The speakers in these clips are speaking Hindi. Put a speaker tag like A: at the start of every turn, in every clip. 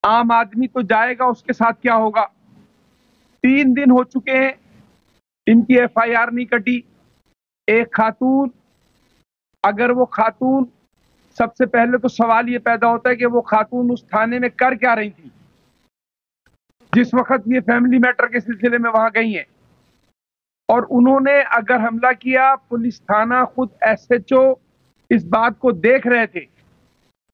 A: आम आदमी तो जाएगा, उसके साथ क्या होगा। 3 दिन हो चुके हैं, इनकी एफआईआर नहीं कटी। एक खातून, अगर वो खातून, सबसे पहले तो सवाल ये पैदा होता है कि वो खातून उस थाने में कर क्या रही थी जिस वक्त ये फैमिली मैटर के सिलसिले में वहां गई हैं। और उन्होंने अगर हमला किया, पुलिस थाना खुद एसएचओ इस बात को देख रहे थे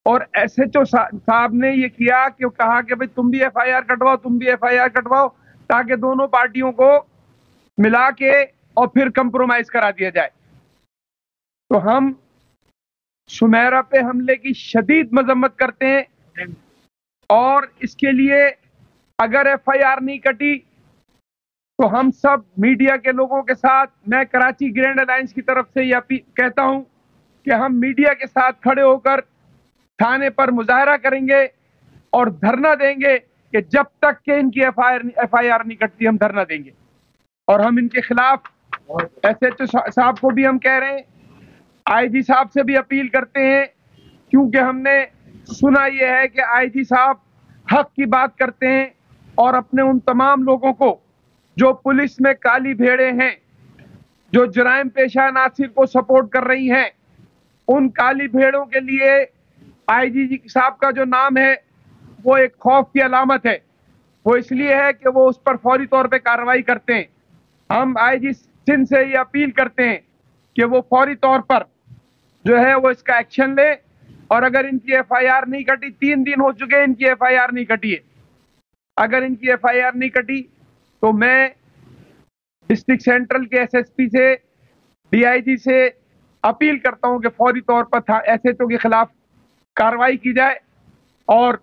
A: और एसएचओ साहब ने ये किया कि कहा कि भाई तुम भी एफआईआर कटवाओ, तुम भी एफआईआर कटवाओ, ताकि दोनों पार्टियों को मिला के और फिर कंप्रोमाइज करा दिया जाए। तो हम सुमेरा पे हमले की शदीद मजम्मत करते हैं और इसके लिए अगर एफआईआर नहीं कटी तो हम सब मीडिया के लोगों के साथ, मैं कराची ग्रैंड अलायंस की तरफ से यह कहता हूं कि हम मीडिया के साथ खड़े होकर थाने पर मुजाहरा करेंगे और धरना देंगे कि जब तक के इनकी एफआईआर नहीं कटती हम धरना देंगे। और हम इनके खिलाफ एसएचओ साहब को भी हम कह रहे हैं, आईजी साहब से भी अपील करते हैं, क्योंकि हमने सुना यह है कि आईजी साहब हक की बात करते हैं और अपने उन तमाम लोगों को जो पुलिस में काली भेड़े हैं, जो जराइम पेशा नासिर को सपोर्ट कर रही हैं, उन काली भेड़ों के लिए आईजी साहब का जो नाम है वो एक खौफ की अलामत है। वो इसलिए है कि वो उस पर फौरी तौर पे कार्रवाई करते हैं। हम आईजी सिंध से ये अपील करते हैं कि वो फौरी तौर पर जो है वो इसका एक्शन ले। और अगर इनकी एफआईआर नहीं कटी, 3 दिन हो चुके हैं इनकी एफआईआर नहीं कटी है, अगर इनकी एफआईआर नहीं कटी तो मैं डिस्ट्रिक्ट सेंट्रल के एसएसपी से, डीआईजी से अपील करता हूं कि फौरी तौर पर एसएचओ के खिलाफ कार्रवाई की जाए और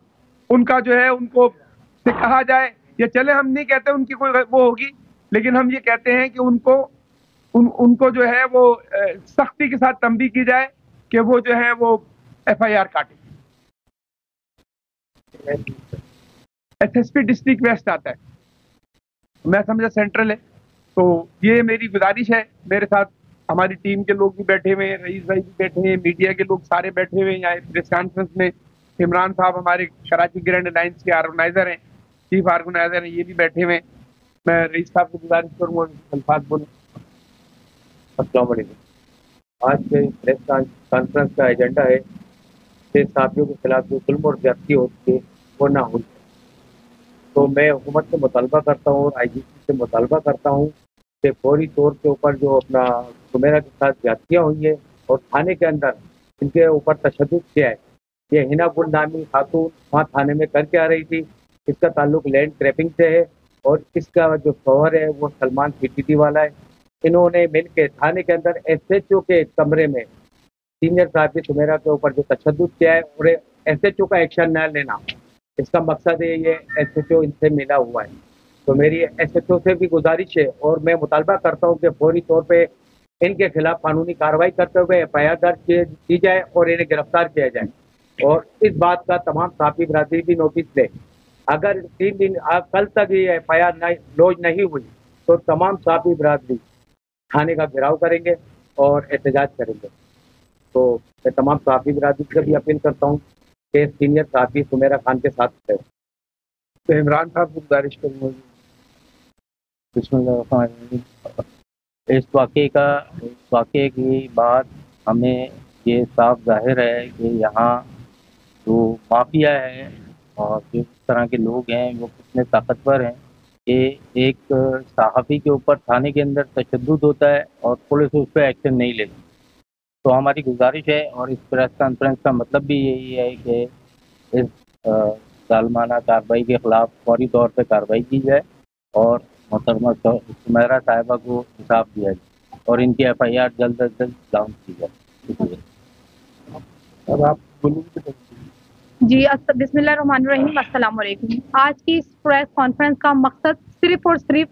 A: उनका जो है उनको से कहा जाए, ये चले हम नहीं कहते उनकी कोई वो होगी, लेकिन हम ये कहते हैं कि उनको जो है वो सख्ती के साथ तंबीह की जाए कि वो जो है वो एफआईआर काटे। एसएसपी डिस्ट्रिक्ट वेस्ट आता है, मैं समझा सेंट्रल है। तो ये मेरी गुजारिश है, मेरे साथ हमारी टीम के लोग भी बैठे हुए हैं, रईस भाई भी बैठे हैं, मीडिया के लोग सारे बैठे हुए हैं यहाँ प्रेस कॉन्फ्रेंस में। इमरान साहब हमारे कराची ग्रैंड अलायंस के ऑर्गेनाइजर हैं, चीफ ऑर्गेनाइजर हैं, ये भी बैठे हुए हैं। मैं रईस साहब से गुजारिश करूँगा अल्फाज बोलूँ।
B: अस्सलाम वालेकुम। आज के प्रेस कॉन्फ्रेंस का एजेंडा है कि साथियों के खिलाफ जो जुल्म और ज्यादती होती है वो ना हो। तो मैं हुकूमत से मुतालबा करता हूँ और आईजीपी से मुतालबा करता हूँ कि फौरी तौर के ऊपर जो अपना सुमेरा के साथ ज्यादतियाँ हुई है और थाने के अंदर इनके ऊपर तशद्दुद किया है। ये हिना गुल नामी खातून वहाँ थाने में करके आ रही थी, इसका ताल्लुक लैंड क्रैपिंग से है और इसका जो शौहर है वो सलमान पीटीटी वाला है। इन्होंने मिलकर थाने के अंदर एसएचओ के कमरे में सीनियर साथी सुमेरा के ऊपर जो तशद्दुद किया है और एसएचओ का एक्शन न लेना, इसका मकसद है ये एसएचओ इनसे मिला हुआ है। तो मेरी एसएचओ से भी गुजारिश है और मैं मुतालबा करता हूँ कि फौरी तौर पे इनके खिलाफ कानूनी कार्रवाई करते हुए एफआईआर दर्ज की जाए और इन्हें गिरफ्तार किया जाए। और इस बात का तमाम साथी बिरादरी भी नोटिस ले, अगर 3 दिन कल तक ये एफआईआर लॉन्च नहीं हुई तो तमाम साथी बिरादरी थाने का घेराव करेंगे और एहतजाज करेंगे। तो मैं तमाम साथी बिरादरी से भी अपील करता हूँ कि सीनियर साथी सुमेरा खान के साथ है।
A: तो इमरान साहब को गुजारिश करूँगा।
C: इस वाक़े की बात हमें ये साफ ज़ाहिर है कि यहाँ जो माफिया है और जिस तरह के लोग हैं वो कितने ताकतवर हैं कि एक सहाफ़ी के ऊपर थाने के अंदर तशद्दुद होता है और पुलिस उस पर एक्शन नहीं लेती। तो हमारी गुजारिश है और इस प्रेस कॉन्फ्रेंस का मतलब भी यही है कि इस ज़ालिमाना कार्रवाई के ख़िलाफ़ फौरी तौर पर कार्रवाई की जाए और मोहतरमा सुमेरा साहिबा को इंसाफ दिया जाए और इनकी एफआईआर जल्द अज जल्द डाउन की जाए।
A: अब आप बोलिए।
D: जी बिस्मिल्लाहिर्रहमानिर्रहीम, अस्सलाम वालेकुम। आज की इस प्रेस कॉन्फ्रेंस का मकसद सिर्फ और सिर्फ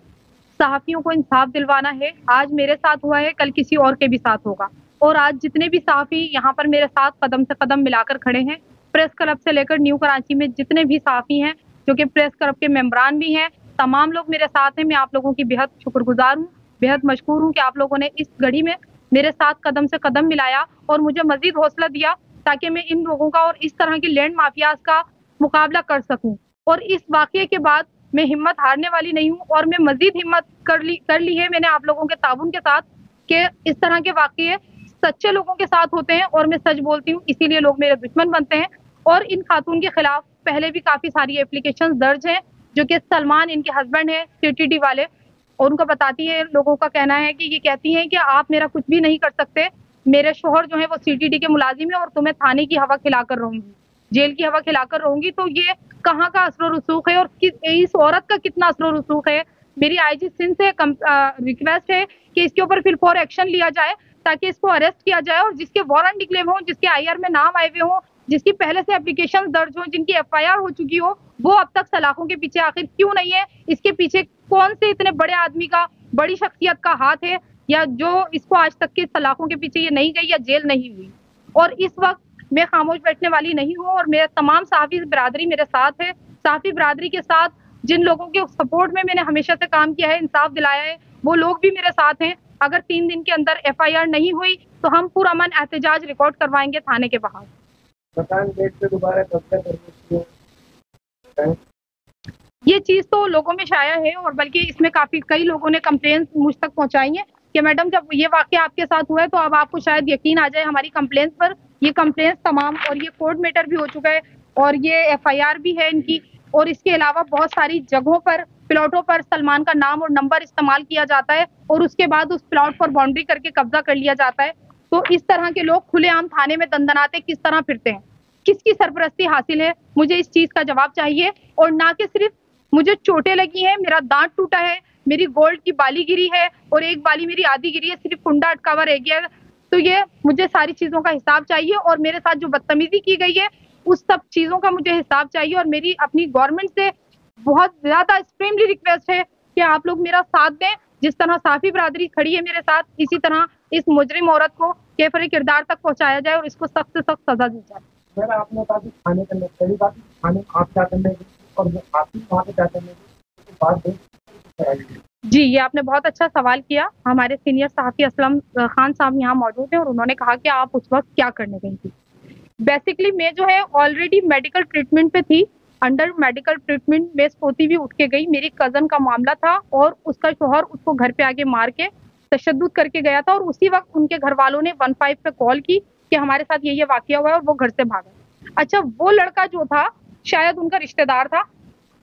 D: सहाफ़ियों को इंसाफ दिलवाना है। आज मेरे साथ हुआ है, कल किसी और के भी साथ होगा। और आज जितने भी सहाफ़ी यहाँ पर मेरे साथ कदम से कदम मिलाकर खड़े हैं, प्रेस क्लब से लेकर न्यू कराची में जितने भी सहाफ़ी हैं जो कि प्रेस क्लब के मेम्बरान भी हैं, तमाम लोग मेरे साथ हैं। मैं आप लोगों की बेहद शुक्रगुजार हूँ, बेहद मशकूर हूँ कि आप लोगों ने इस घड़ी में मेरे साथ कदम से कदम मिलाया और मुझे मज़ीद हौसला दिया ताकि मैं इन लोगों का और इस तरह की लैंड माफियाज का मुकाबला कर सकूं। और इस वाकये के बाद मैं हिम्मत हारने वाली नहीं हूँ और मैं मजीद हिम्मत कर ली है मैंने आप लोगों के ताउन के साथ कि इस तरह के वाकये सच्चे लोगों के साथ होते हैं और मैं सच बोलती हूँ, इसीलिए लोग मेरे दुश्मन बनते हैं। और इन खातून के खिलाफ पहले भी काफ़ी सारी एप्लीकेशन दर्ज हैं, जो कि सलमान इनके हस्बैंड हैं सीटीडी वाले, और उनका बताती है, लोगों का कहना है कि ये कहती हैं कि आप मेरा कुछ भी नहीं कर सकते, मेरे शोहर जो है वो सीटीडी के मुलाजिम है और तुम्हें थाने की हवा खिलाकर रहूंगी, जेल की हवा खिलाकर रहूंगी। तो ये कहाँ का असर रसूख है और इस औरत का कितना असर रसूख है। मेरी आईजी सिंध से रिक्वेस्ट है कि इसके ऊपर फिर फॉर एक्शन लिया जाए ताकि इसको अरेस्ट किया जाए और जिसके वारंट डिक्लेयर हो, जिसके आईआर में नाम आए हुए हो, जिसकी पहले से एप्लीकेशन दर्ज हो, जिनकी एफआईआर हो चुकी हो, वो अब तक सलाखों के पीछे आखिर क्यों नहीं है। इसके पीछे कौन से इतने बड़े आदमी का, बड़ी शख्सियत का हाथ है, या जो इसको आज तक के सलाखों के पीछे ये नहीं गई या जेल नहीं हुई। और इस वक्त मैं खामोश बैठने वाली नहीं हूँ और मेरे तमाम सहाफ़ी बिरादरी मेरे साथ है। सहाफ़ी बिरादरी के साथ जिन लोगों के सपोर्ट में मैंने हमेशा से काम किया है, इंसाफ दिलाया है, वो लोग भी मेरे साथ हैं। अगर 3 दिन के अंदर एफआईआर नहीं हुई तो हम पुरअमन एहतजाज रिकॉर्ड करवाएंगे थाने के बाहर। ये चीज़ तो लोगों में शाया है और बल्कि इसमें कई लोगों ने कंप्लेंट मुझ तक पहुंचाई है कि मैडम जब ये वाकया आपके साथ हुआ है तो अब आपको शायद यकीन आ जाए हमारी कंप्लेंट पर। ये कंप्लेंट तमाम और ये कोर्ट मैटर भी हो चुका है और ये एफआईआर भी है इनकी, और इसके अलावा बहुत सारी जगहों पर, प्लॉटों पर सलमान का नाम और नंबर इस्तेमाल किया जाता है और उसके बाद उस प्लॉट पर बाउंड्री करके कब्जा कर लिया जाता है। तो इस तरह के लोग खुलेआम थाने में दंदनाते किस तरह फिरते हैं, किसकी सरपरस्ती हासिल है, मुझे इस चीज़ का जवाब चाहिए। और ना कि सिर्फ मुझे चोटें लगी हैं, मेरा दांत टूटा है, मेरी गोल्ड की बाली गिरी है और एक बाली मेरी आधी गिरी है, सिर्फ कुंडा अटकावा रह गया है। तो ये मुझे सारी चीज़ों का हिसाब चाहिए और मेरे साथ जो बदतमीजी की गई है उस सब चीज़ों का मुझे हिसाब चाहिए। और मेरी अपनी गवर्नमेंट से बहुत ज़्यादा एक्सट्रीमली रिक्वेस्ट है कि आप लोग मेरा साथ दें। जिस तरह साफ़ी बिरादरी खड़ी है मेरे साथ, इसी तरह इस मुजरिम औरत को कैफरे किरदार तक पहुँचाया जाए और इसको सख्त से सख्त सजा दी जाए।
B: सर आपने कहा कि खाने करने पहली बात खाने आप क्या करने और आप वहाँ पे क्या करने बात
D: जी, ये आपने बहुत अच्छा सवाल किया। हमारे सीनियर सहाफ़ी असलम खान साहब यहाँ मौजूद हैं और उन्होंने कहा कि आप उस वक्त क्या करने गई थी। बेसिकली मैं जो है ऑलरेडी मेडिकल ट्रीटमेंट पे थी। अंडर मेडिकल ट्रीटमेंट में सोती भी उठ के गई। मेरी कज़न का मामला था और उसका शौहर उसको घर पे आके मार के तशद्दुद करके गया था और उसी वक्त उनके घर वालों ने 15 पे कॉल की कि हमारे साथ ये वाक़या हुआ है और वो घर से भागा। अच्छा, वो लड़का जो था शायद उनका रिश्तेदार था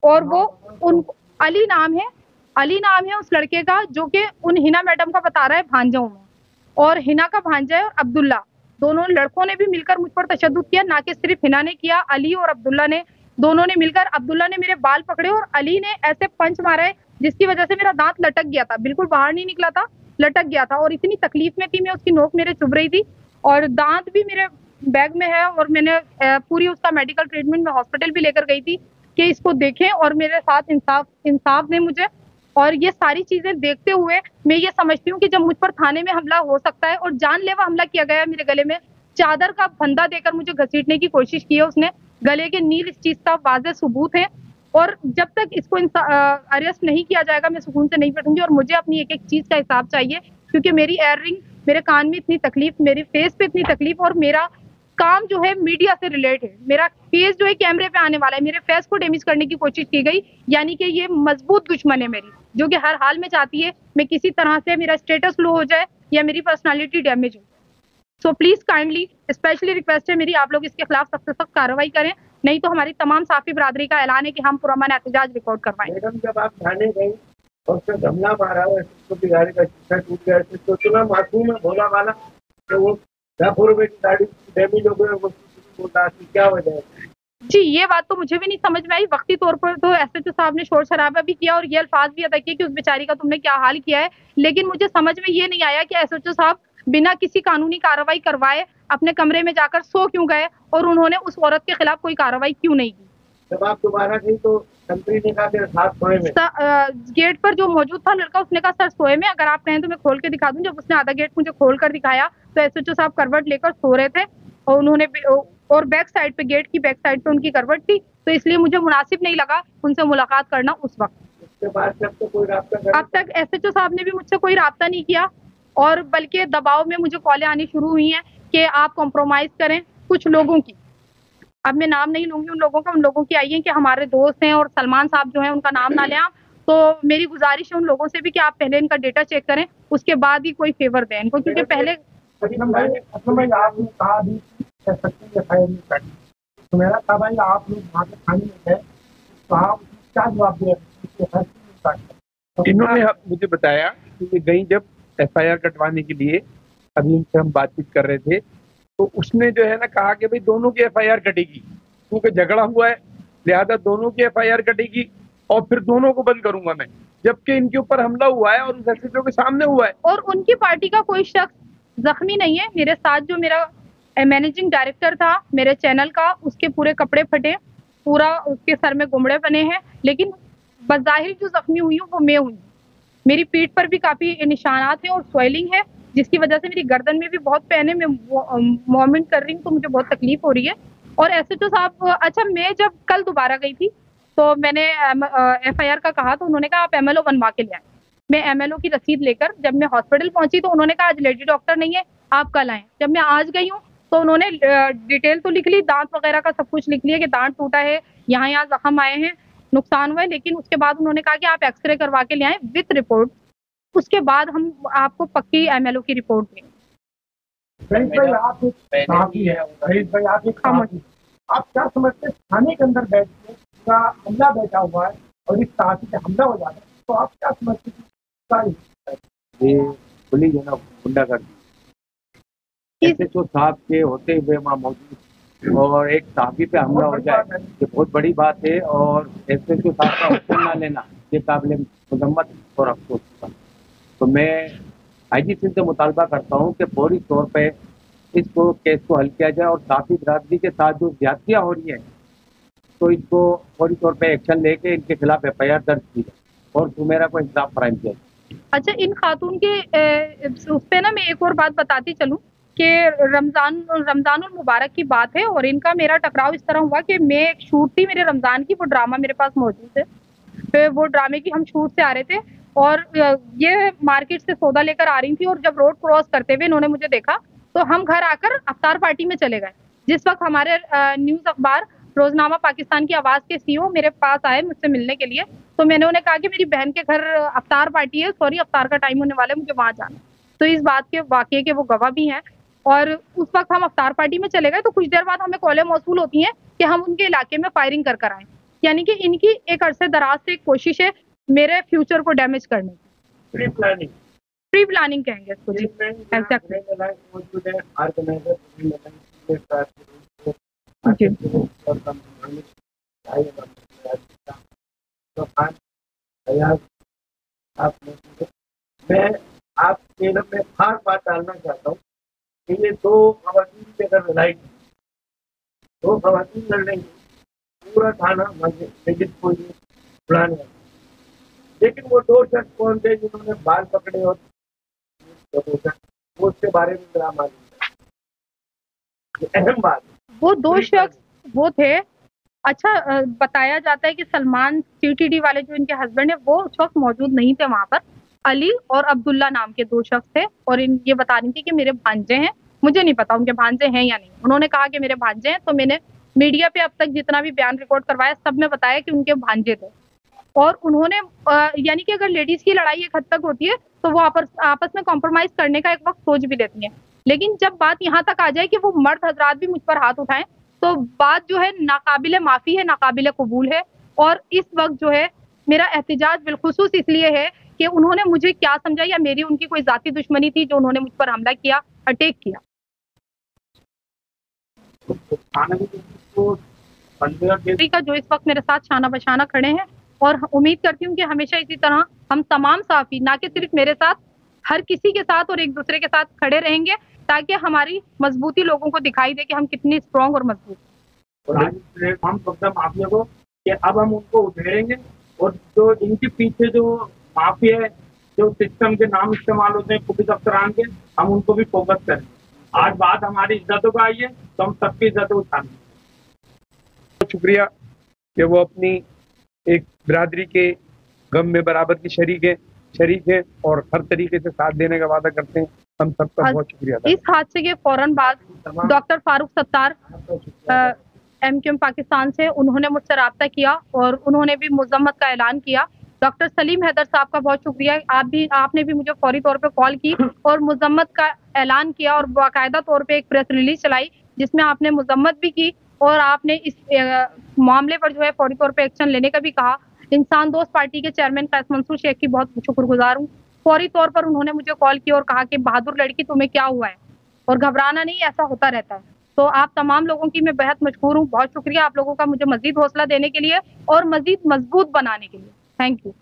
D: और वो अली नाम है उस लड़के का, जो कि उन हिना मैडम का बता रहा है भांजाओं में, और हिना का भांजा है और अब्दुल्ला, दोनों लड़कों ने भी मिलकर मुझ पर तशद्दुद किया। ना कि सिर्फ हिना ने किया, अली और अब्दुल्ला ने, दोनों ने मिलकर, अब्दुल्ला ने मेरे बाल पकड़े और अली ने ऐसे पंच मारा है जिसकी वजह से मेरा दांत लटक गया था, बिल्कुल बाहर नहीं निकला था, लटक गया था और इतनी तकलीफ में थी मैं, उसकी नोक मेरे चुभ रही थी और दांत भी मेरे बैग में है और मैंने पूरी उसका मेडिकल ट्रीटमेंट में हॉस्पिटल भी लेकर गई थी कि इसको देखें और मेरे साथ इंसाफ दें मुझे। और ये सारी चीज़ें देखते हुए मैं ये समझती हूँ कि जब मुझ पर थाने में हमला हो सकता है और जानलेवा हमला किया गया है, मेरे गले में चादर का फंदा देकर मुझे घसीटने की कोशिश की है उसने, गले के नील इस चीज़ का वाज़ेह सबूत है। और जब तक इसको अरेस्ट नहीं किया जाएगा मैं सुकून से नहीं बैठूंगी और मुझे अपनी एक एक चीज़ का हिसाब चाहिए, क्योंकि मेरी एयररिंग, मेरे कान में इतनी तकलीफ, मेरे फेस पे इतनी तकलीफ और मेरा काम जो है मीडिया से रिलेट है। मेरा फेस जो है कैमरे पे आने वाला है, मेरे फेस को डैमेज करने की कोशिश की गई, यानी कि ये मजबूत दुश्मन है मेरी, जो कि हर हाल में चाहती है मैं किसी तरह से मेरा स्टेटस लो हो जाए या मेरी पर्सनालिटी डैमेज हो। So please kindly specially request है मेरी, आप लोग इसके खिलाफ सख्त से सख्त कार्रवाई करें, नहीं तो हमारी तमाम साफ़ी बिरादरी का ऐलान है कि हम पुरअमन एहतजाज रिकॉर्ड करवाएंगे।
B: मैडम जब आप थाने गई और उसने गमला मारा और इसको बिगाड़ी का शीशा टूट गया, तो इतना मासूम है भोला वाला, तो वो 10 रुपए की गाड़ी डैमेज हो गई, वो बोलता क्या वजह है?
D: जी, ये बात तो मुझे भी नहीं समझ में आई। वक्ती तौर पर तो एसएचओ साहब ने शोर शराबा भी किया और ये अल्फाज भी अदा किए कि उस बेचारी का तुमने क्या हाल किया है, लेकिन मुझे समझ में ये नहीं आया कि एसएचओ साहब बिना किसी कानूनी कार्रवाई करवाए अपने कमरे में जाकर सो क्यों गए और उन्होंने उस औरत के खिलाफ कोई कार्रवाई क्यों नहीं की।
B: जब आप दोबारा गई तो कंपनी ने कहा तेरे साथ सोए में,
D: गेट पर जो मौजूद था लड़का, उसने कहा सर सोए में, अगर आप कहें तो मैं खोल के दिखा दूं। जब उसने आधा गेट मुझे खोल कर दिखाया तो एसएचओ साहब करवट लेकर सो रहे थे और उन्होंने और बैक साइड पे, गेट की बैक साइड पे उनकी करवट थी, तो इसलिए मुझे मुनासिब नहीं लगा उनसे मुलाकात करना उस वक्त।
B: उसके बाद जब तो कोई राब्ता
D: अब तक एसएचओ साहब ने भी मुझसे कोई राब्ता नहीं किया और बल्कि दबाव में मुझे कॉलें आनी शुरू हुई हैं कि आप कॉम्प्रोमाइज़ करें कुछ लोगों की। अब मैं नाम नहीं लूंगी उन लोगों की आई है कि हमारे दोस्त हैं और सलमान साहब जो है उनका नाम ना लें आप। तो मेरी गुजारिश है उन लोगों से भी कि आप पहले इनका डेटा चेक करें, उसके बाद ही कोई फेवर दें इनको, क्योंकि पहले
E: भाई आपने कहा अभी तो मेरा था भाई आप लोग वहाँ के थाने में गए तो आप क्या जवाब दे?
A: इन्होंने मुझे बताया कि ये गई जब एफआईआर कटवाने के लिए, अभी इनसे हम बातचीत कर रहे थे, तो उसने जो है ना कहा कि भाई दोनों की एफआईआर कटेगी क्योंकि झगड़ा हुआ है, लिहाजा दोनों की एफआईआर कटेगी और फिर दोनों को बंद करूंगा मैं, जबकि इनके ऊपर हमला हुआ है और उस एसएचओ के सामने हुआ है।
D: और उनकी पार्टी का कोई शख्स जख्मी नहीं है। मेरे साथ जो मेरा मैनेजिंग डायरेक्टर था मेरे चैनल का, उसके पूरे कपड़े फटे, पूरा उसके सर में गुमड़े बने हैं, लेकिन बज़ाहिर जो जख्मी हुई हूँ वो मैं हुई। मेरी पीठ पर भी काफी निशानात हैं और स्वेलिंग है, जिसकी वजह से मेरी गर्दन में भी बहुत पेन है। मैं मूवमेंट कर रही हूँ तो मुझे बहुत तकलीफ हो रही है। और एसएचओ साहब, अच्छा मैं जब कल दोबारा गई थी तो मैंने एफआईआर का कहा तो उन्होंने कहा आप एमएलओ बनवा के ले आए। मैं एमएलओ की रसीद लेकर जब मैं हॉस्पिटल पहुंची तो उन्होंने कहा आज लेडी डॉक्टर नहीं है, आप कल आए। जब मैं आज गई हूँ तो उन्होंने डिटेल तो लिख ली, दांत वगैरह का सब कुछ लिख लिया कि दांत टूटा है, यहाँ यहाँ जख्म आए हैं, नुकसान हुआ है, लेकिन उसके बाद उन्होंने कहा कि आप एक्सरे करवा के ले आए विथ रिपोर्ट, उसके बाद हम आपको पक्की एमएलओ की रिपोर्ट देंगे।
E: आप क्या समझते हैं थाने के अंदर बैठ के पूरा हमला बैठा हुआ है और इस साथी पे हमला हो जाता है, तो आप क्या समझते हैं?
B: ये पुलिस है ना गुंडागर्दी, एसएचओ साहब के होते हुए वहाँ मौजूद और एक साहबी पे हमला हो जाए ये बहुत बड़ी बात है। और एसएचओ साहब का हुक्म ना लेना ये काबिल मजम्मत और अफसोस का। तो मैं आईजी सिंह से मुतालबा करता हूँ कि फौरी तौर पे इसको केस को हल किया जाए और साथी बिरादरी के साथ जो ज्यादतियाँ हो रही हैं तो इसको फौरी तौर पे एक्शन लेके इनके खिलाफ एफआईआर दर्ज की जाए और सुमेरा को इंसाफ फराहम किया जाए।
D: अच्छा, इन खातून के उस पे ना मैं एक और बात बताती चलूं कि रमजानुल मुबारक की बात है और इनका मेरा टकराव इस तरह हुआ कि मैं एक शूट थी मेरे रमजान की, वो ड्रामा मेरे पास मौजूद है, फिर वो ड्रामे की हम शूट से आ रहे थे और ये मार्केट से सौदा लेकर आ रही थी और जब रोड क्रॉस करते हुए इन्होंने मुझे देखा तो हम घर आकर अफ्तार पार्टी में चले गए। जिस वक्त हमारे न्यूज अखबार रोजनामा पाकिस्तान की आवाज के सीईओ मेरे पास आए मुझसे मिलने के लिए, तो मैंने उन्हें कहा कि मेरी बहन के घर अफ्तार पार्टी है, सॉरी अफ्तार का टाइम होने वाला है, मुझे वहां जाना। तो इस बात के वाकये के वो गवाह भी हैं। और उस वक्त हम अफ्तार पार्टी में चले गए तो कुछ देर बाद हमें कॉलें मौसूल होती हैं कि हम उनके इलाके में फायरिंग कर आए। यानी कि इनकी एक अरसे दराज से एक कोशिश है मेरे फ्यूचर को डैमेज करने की। प्री प्लानिंग कहेंगे इसको जी। एग्जैक्टली
E: मैं आपके में खास बात डालना चाहता हूँ कि ये दो खवातीन की अगर लड़ाई, दो खवातीन लड़ रही, पूरा थाना मस्जिद को ये बुलाने, लेकिन वो दो शख्स कौन थे जिन्होंने बाल पकड़े और उसके बारे में मेरा मालूम है। अहम बात
D: वो दो शख्स वो थे। अच्छा, बताया जाता है कि सलमान सीटीडी वाले जो इनके हस्बैंड है वो शख्स मौजूद नहीं थे वहां पर। अली और अब्दुल्ला नाम के दो शख्स थे और ये बता रही थी कि मेरे भांजे हैं, मुझे नहीं पता उनके भांजे हैं या नहीं। उन्होंने कहा कि मेरे भांजे हैं, तो मैंने मीडिया पे अब तक जितना भी बयान रिकॉर्ड करवाया सब में बताया कि उनके भांजे थे। और उन्होंने यानी कि अगर लेडीज की लड़ाई एक हद तक होती है तो वो आपस में कॉम्प्रोमाइज करने का एक वक्त सोच भी लेती हैं, लेकिन जब बात यहाँ तक आ जाए कि वो मर्द हजरात भी मुझ पर हाथ उठाएं तो बात जो है नाकाबिले माफी है, नाकाबिले कबूल है। और इस वक्त जो है मेरा एहतजाज बिलखुसूस इसलिए है कि उन्होंने मुझे क्या समझा या मेरी उनकी कोई जाती दुश्मनी थी जो उन्होंने मुझ पर हमला किया, अटैक किया। का जो इस वक्त मेरे साथ शाना बशाना खड़े हैं और उम्मीद करती हूँ कि हमेशा इसी तरह हम तमाम साफी, ना कि सिर्फ मेरे साथ, हर किसी के साथ और एक दूसरे के साथ खड़े रहेंगे ताकि हमारी मजबूती लोगों को दिखाई दे कि हम कितनी स्ट्रॉन्ग और मजबूत।
E: और आज प्लेटफॉर्म पकड़ा माफिया को कि अब हम उनको उठेरेंगे और जो इनके पीछे जो माफिया है, जो सिस्टम के नाम इस्तेमाल होते हैं पुलिस अफसरान के, हम उनको भी फोकस करें। आज बात हमारी इज्जतों का आई है तो हम सबकी इज्जतें उठाएंगे।
A: शुक्रिया कि वो अपनी एक बिरादरी के गम में बराबर की शरीक है और हर तरीके से साथ देने का वादा करते हैं। हम सबका बहुत शुक्रिया।
D: इस हादसे के फौरन बाद डॉक्टर फारूक सत्तार MQM पाकिस्तान से, उन्होंने मुझसे रब्ता किया और उन्होंने भी मजम्मत का ऐलान किया। डॉक्टर सलीम हैदर साहब का बहुत शुक्रिया, आपने भी मुझे फौरी तौर पे कॉल की और मजम्मत का ऐलान किया और बाकायदा तौर पे एक प्रेस रिलीज चलाई जिसमें आपने मजम्मत भी की और आपने इस मामले पर जो है फौरी तौर पे एक्शन लेने का भी कहा। इंसान दोस्त पार्टी के चेयरमैन कैस मंसूर शेख की बहुत शुक्रगुजार हूँ। फौरी तौर पर उन्होंने मुझे कॉल किया और कहा कि बहादुर लड़की तुम्हें क्या हुआ है और घबराना नहीं, ऐसा होता रहता है। तो आप तमाम लोगों की मैं बेहद मशकूर हूँ। बहुत शुक्रिया आप लोगों का मुझे मजीद हौसला देने के लिए और मजीद मजबूत बनाने के लिए। Thank you.